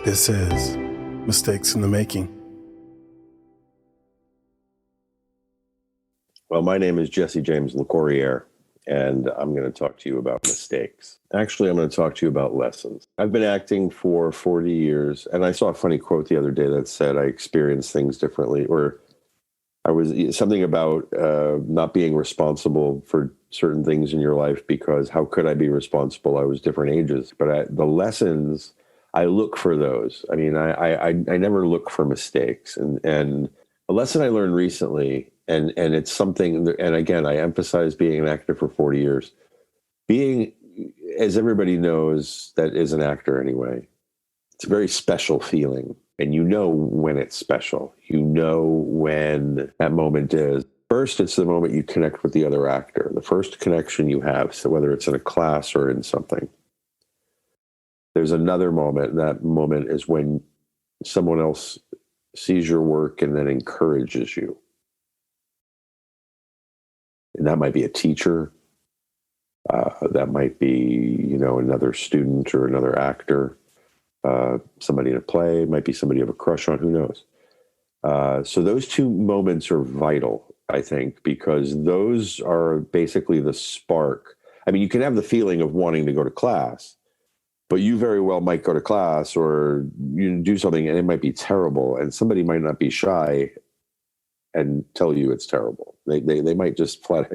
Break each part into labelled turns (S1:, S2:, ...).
S1: This is Mistakes in the Making.
S2: Well, my name is JesseJames Locorriere, and I'm going to talk to you about mistakes. Actually, I'm going to talk to you about lessons. I've been acting for 40 years, and I saw a funny quote the other day that said I experience things differently, or I was something about not being responsible for certain things in your life because how could I be responsible? I was different ages. But the lessons, I look for those. I mean, I never look for mistakes. And a lesson I learned recently, and it's something, and again, I emphasize being an actor for 40 years. Being, as everybody knows that is an actor anyway, it's a very special feeling. And you know when it's special. You know when that moment is. First, it's the moment you connect with the other actor, the first connection you have, so whether it's in a class or in something. There's another moment, and that moment is when someone else sees your work and then encourages you. And that might be a teacher. That might be, another student or another actor. Somebody in a play, might be somebody you have a crush on, who knows? So those two moments are vital, I think, because those are basically the spark. I mean, you can have the feeling of wanting to go to class, but you very well might go to class or you do something and it might be terrible, and somebody might not be shy and tell you it's terrible. They might just flat,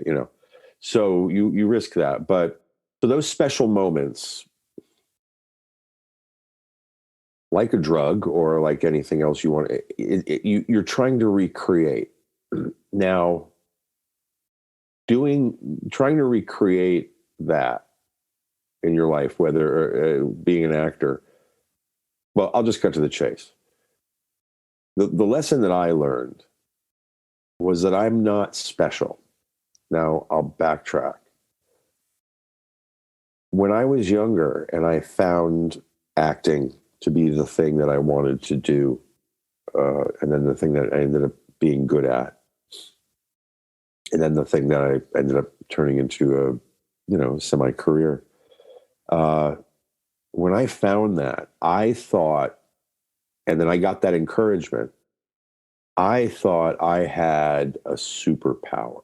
S2: So you risk that. But so those special moments, like a drug or like anything else you want, you're trying to recreate. Now, trying to recreate that in your life, whether being an actor, well, I'll just cut to the chase. The lesson that I learned was that I'm not special. Now, I'll backtrack. When I was younger and I found acting to be the thing that I wanted to do, and then the thing that I ended up being good at, and then the thing that I ended up turning into a, semi-career. When I found that, I thought, and then I got that encouragement, I thought I had a superpower.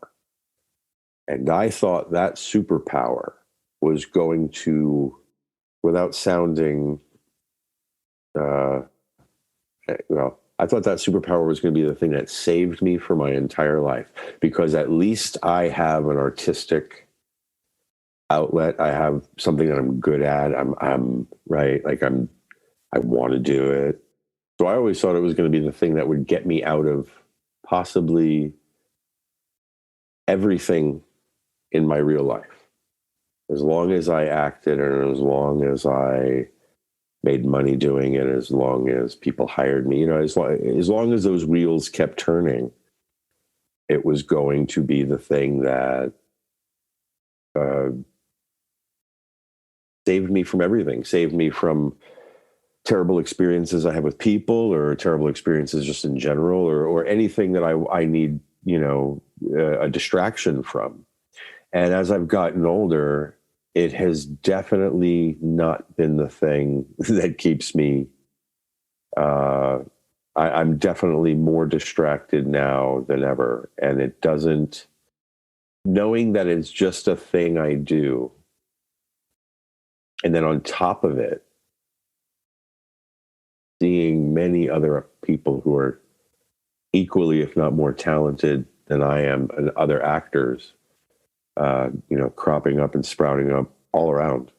S2: And I thought that superpower was going to, without sounding, I thought that superpower was going to be the thing that saved me for my entire life, because at least I have an artistic outlet. I have something that I'm good at. I'm right. I want to do it. So I always thought it was going to be the thing that would get me out of possibly everything in my real life. As long as I acted and as long as I made money doing it, as long as people hired me, as long as those wheels kept turning, it was going to be the thing that saved me from everything, saved me from terrible experiences I have with people, or terrible experiences just in general, or anything that I need, a distraction from. And as I've gotten older, it has definitely not been the thing that keeps me. I'm definitely more distracted now than ever. And it doesn't, knowing that it's just a thing I do, and then on top of it, seeing many other people who are equally, if not more talented than I am, and other actors, cropping up and sprouting up all around,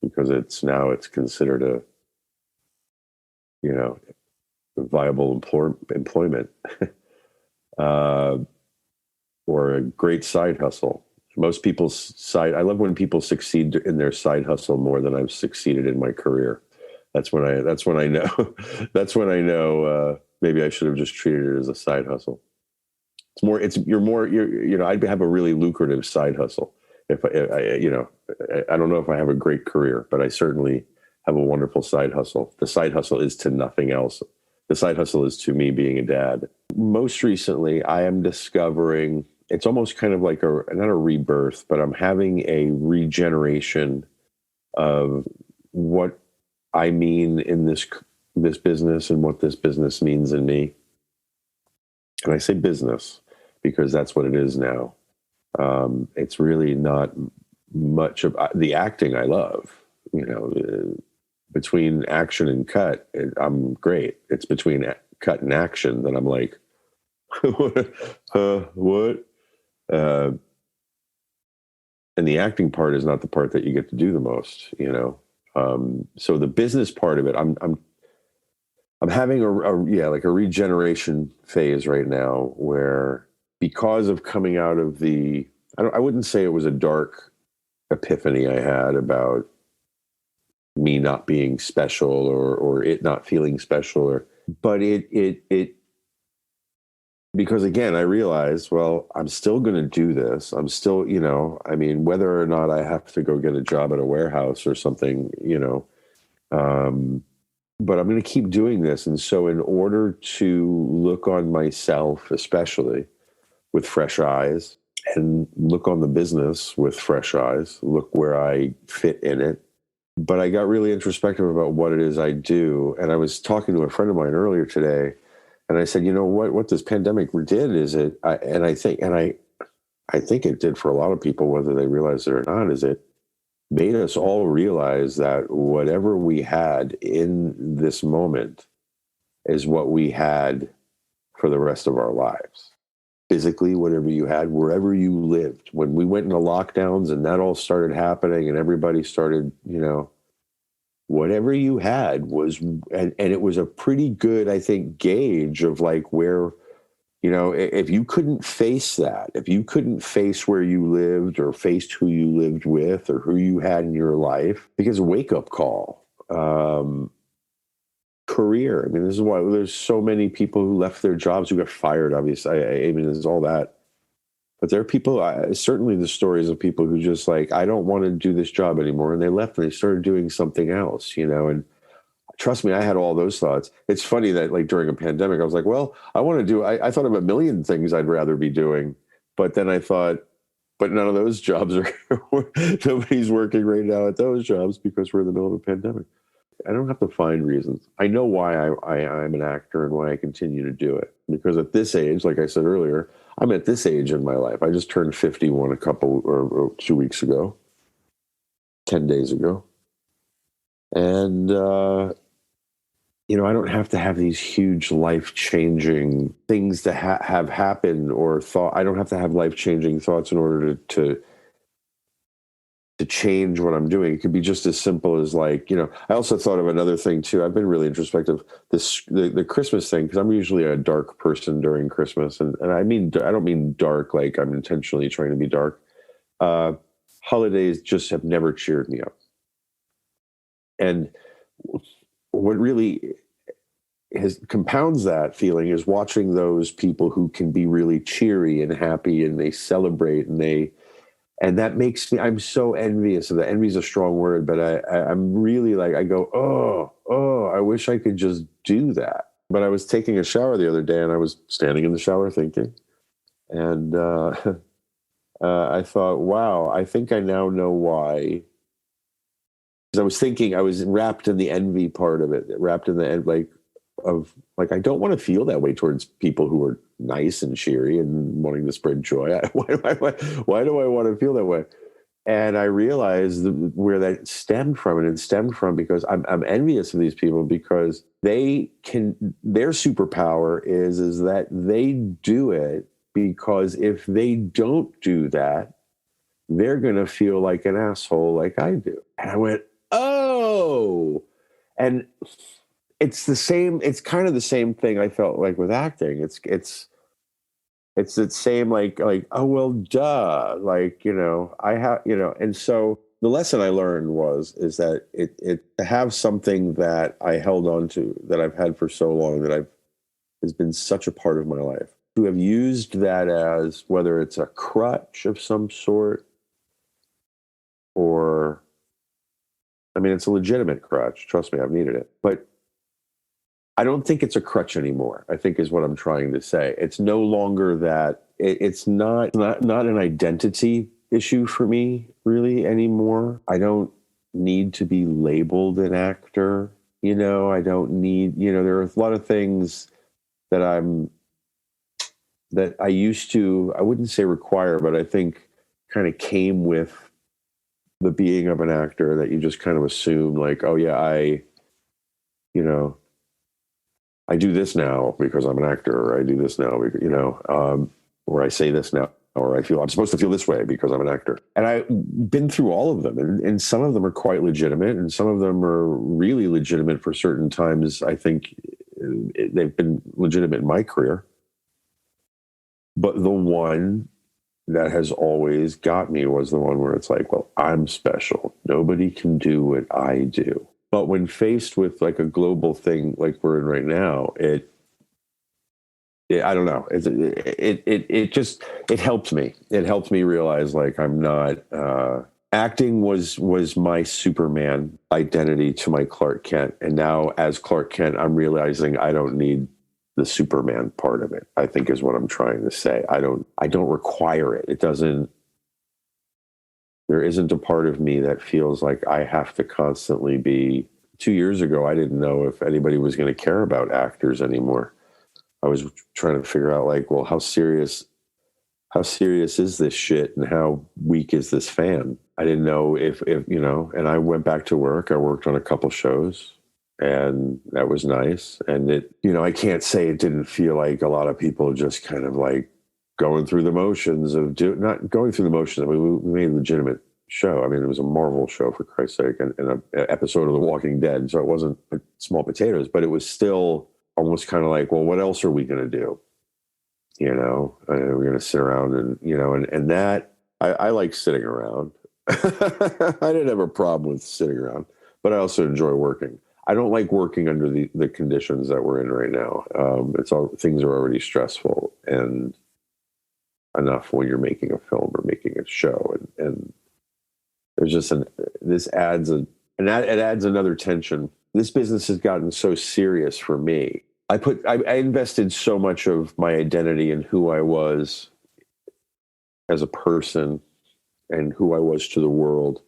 S2: because it's considered a viable employment, or a great side hustle. Most people's I love when people succeed in their side hustle more than I've succeeded in my career. That's when I know maybe I should have just treated it as a side hustle. I'd have a really lucrative side hustle if I don't know if I have a great career, but I certainly have a wonderful side hustle. The side hustle is to nothing else. The side hustle is to me being a dad. Most recently, I am discovering, it's almost kind of like not a rebirth, but I'm having a regeneration of what I mean in this this business and what this business means in me. And I say business because that's what it is now. It's really not much of the acting I love, between action and cut, I'm great. It's between cut and action that I'm like, what? And the acting part is not the part that you get to do the most, So the business part of it, I'm having a regeneration phase right now where, because of coming out of I wouldn't say it was a dark epiphany I had about me not being special or it not feeling special, but it because again, I realized, well, I'm still going to do this. I'm still, whether or not I have to go get a job at a warehouse or something, but I'm going to keep doing this. And so in order to look on myself, especially with fresh eyes, and look on the business with fresh eyes, look where I fit in it. But I got really introspective about what it is I do. And I was talking to a friend of mine earlier today, and I said, what this pandemic did is I think it did for a lot of people, whether they realize it or not, is it made us all realize that whatever we had in this moment is what we had for the rest of our lives. Physically, whatever you had, wherever you lived. When we went into lockdowns and that all started happening and everybody started, whatever you had was, and it was a pretty good, I think, gauge of like where, if you couldn't face that, if you couldn't face where you lived or faced who you lived with or who you had in your life, because wake up call, career. This is why there's so many people who left their jobs, who got fired, obviously. There's all that. But there are people, certainly the stories of people who just like, I don't want to do this job anymore. And they left and they started doing something else, and trust me, I had all those thoughts. It's funny that like during a pandemic, I was like, well, I thought of a million things I'd rather be doing. But then I thought, but none of those jobs are, nobody's working right now at those jobs because we're in the middle of a pandemic. I don't have to find reasons. I know why I'm an actor and why I continue to do it. Because at this age, like I said earlier, I'm at this age in my life. I just turned 51 a couple or 2 weeks ago, 10 days ago. And, I don't have to have these huge life-changing things to have happen or thought. I don't have to have life-changing thoughts in order to change what I'm doing. It could be just as simple as like, I also thought of another thing too. I've been really introspective. The Christmas thing, because I'm usually a dark person during Christmas. And I don't mean dark like I'm intentionally trying to be dark. Holidays just have never cheered me up. And what really compounds that feeling is watching those people who can be really cheery and happy and they celebrate and that makes me, I'm so envious of that. Envy is a strong word, but I'm really like, I go, oh, I wish I could just do that. But I was taking a shower the other day and I was standing in the shower thinking, and I thought, wow, I think I now know why. Because I was thinking, I was wrapped in the envy part of it, wrapped in the end, I don't want to feel that way towards people who are nice and cheery and wanting to spread joy. Why do I want to feel that way? And I realized where that stemmed from, and it stemmed from because I'm envious of these people because their superpower is that they do it because if they don't do that, they're going to feel like an asshole like I do. And I went, oh, and it's kind of the same thing I felt like with acting. It's the same, like, oh, well, duh. And so the lesson I learned is that it to have something that I held on to, that I've had for so long, has been such a part of my life, to have used that as, whether it's a crutch of some sort or, it's a legitimate crutch. Trust me, I've needed it. But I don't think it's a crutch anymore, I think is what I'm trying to say. It's no longer that. It's not an identity issue for me really anymore. I don't need to be labeled an actor. I don't need, there are a lot of things that I used to, I wouldn't say require, but I think kind of came with the being of an actor, that you just kind of assume like, oh yeah, I do this now because I'm an actor, or I do this now, or I say this now, or I feel I'm supposed to feel this way because I'm an actor. And I've been through all of them, and some of them are quite legitimate, and some of them are really legitimate for certain times. I think they've been legitimate in my career. But the one that has always got me was the one where it's like, well, I'm special. Nobody can do what I do. But when faced with like a global thing like we're in right now, I don't know. It helped me. It helped me realize like I'm not. Acting was my Superman identity to my Clark Kent, and now as Clark Kent, I'm realizing I don't need the Superman part of it, I think, is what I'm trying to say. I don't require it. It doesn't. There isn't a part of me that feels like I have to constantly be. 2 years ago, I didn't know if anybody was going to care about actors anymore. I was trying to figure out like, well, how serious is this shit, and how weak is this fan? I didn't know if and I went back to work. I worked on a couple shows, and that was nice. And I can't say it didn't feel like a lot of people just kind of like going through the motions of not going through the motions. I mean, we made a legitimate show. I mean, it was a Marvel show, for Christ's sake, and an episode of The Walking Dead. So it wasn't small potatoes, but it was still almost kind of like, well, what else are we going to do? We're going to sit around and that I like sitting around. I didn't have a problem with sitting around, but I also enjoy working. I don't like working under the conditions that we're in right now. Things are already stressful and enough when you're making a film or making a show, and there's just it adds another tension. This business has gotten so serious for me. I invested so much of my identity in who I was as a person and who I was to the world,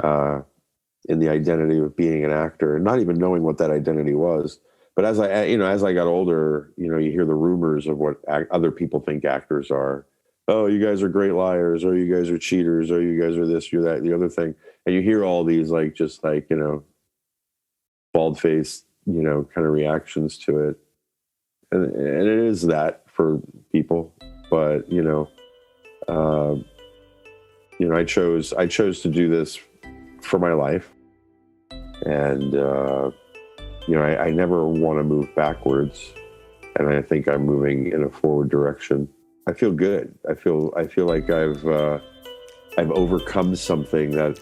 S2: in the identity of being an actor, and not even knowing what that identity was. But as I got older, you hear the rumors of what other people think actors are. Oh, you guys are great liars, or you guys are cheaters, or you guys are this, you're that, the other thing. And you hear all these bald-faced, kind of reactions to it. And it is that for people. But, I chose to do this for my life. And, I never want to move backwards. And I think I'm moving in a forward direction. I feel good. I feel like I've overcome something that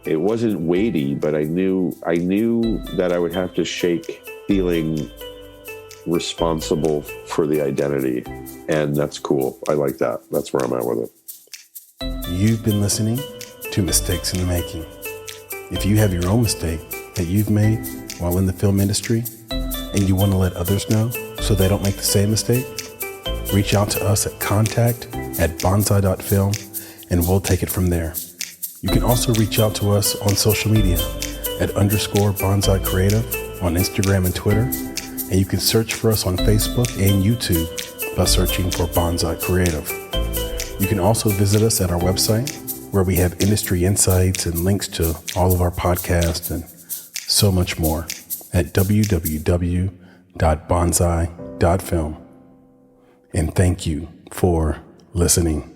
S2: it wasn't weighty, but I knew that I would have to shake feeling responsible for the identity. And that's cool. I like that. That's where I'm at with it.
S1: You've been listening to Mistakes in the Making. If you have your own mistake that you've made while in the film industry and you want to let others know so they don't make the same mistake, reach out to us at contact@bonsai.film and we'll take it from there. You can also reach out to us on social media at _Bonsai Creative on Instagram and Twitter. And you can search for us on Facebook and YouTube by searching for Bonsai Creative. You can also visit us at our website, where we have industry insights and links to all of our podcasts and so much more at www.bonsai.film. And thank you for listening.